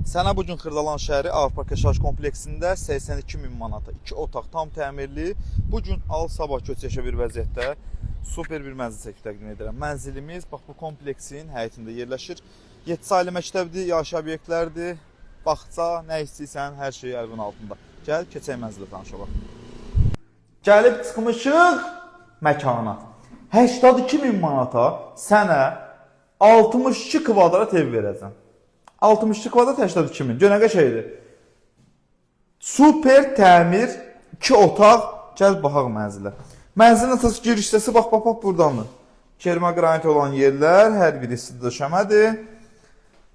Sənə bugün Xırdalan şəhəri Avropa yaşayış kompleksində 82.000 manata 2 otaq tam təmirli. Bugün al sabah köçəşə bir vəziyyətdə super bir mənzil çəkib təqdim edirəm. Mənzilimiz bax bu kompleksin həyətində yerləşir. 7 saylı məktəbdir, yaşayış obyektlərdir, bağça, nə istəyirsən, hər şey əlinin altında. Gəl keçək mənzilə tanışaq. Gəlib çıxmışıq məkana. 82.000 manata sənə 62 kvadrat ev verəcəm. 62 kvadrat 82.000. Gönə şeydir. Super təmir 2 otaq. Gəl baxaq mənzilə. Mənzilin əsas giriş hissəsi bax burdandır. Kerma qranit olan yerlər, hər birisi döşəmədir.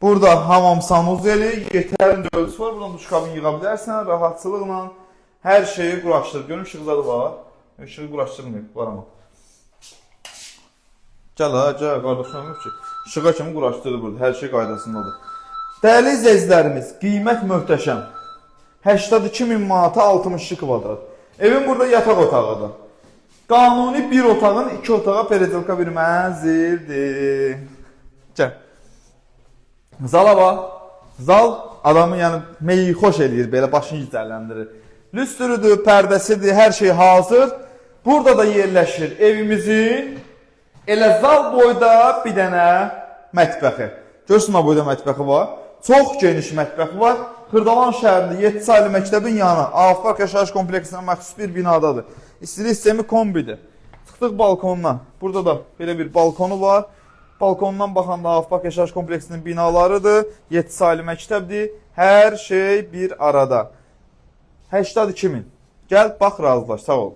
Burada hamam sanuzeli, yetərli ölçüsü var. Buradan duş kabini yığa bilərsən rahatçılıqla. Hər şeyi quraşdırır. Görün işıqları var. İşığı quraşdırmayıb, var ama. Gəl ha, gəl, qardaşım yox ki. İşığa kimi quraşdırır burada. Hər şey qaydasındadır. Dəyərli izləyicilərimiz, qiymət möhtəşəm. 82.000 manata 62 kvadrat. Evin burada yataq otağıdır. Qanuni bir otağın 2 otağa peredelka bir mənzildir. Gəl. Zala bax. Zal adamı yəni meyi xoş eləyir, belə başını gicəlləndirir. Lüstrüdür, pərdəsidir, hər şey hazır. Burada da yerləşir evimizin elə zal boyda bir dənə mətbəxi. Görürsün, boyda mətbəxi var. Çox geniş mətbəxi var. Xırdalan şəhərində 7 saylı məktəbin yanı Avropa yaşayış kompleksinə məxsus bir binadadır. İstilik sistemi kombidir. Çıxdıq balkondan. Burada da belə bir balkonu var. Balkondan baxanda Avropa yaşayış kompleksinin binalarıdır. 7 saylı məktəbdir. Hər şey bir arada. 82.000. Gəl, bax, razılaş. Sağ ol.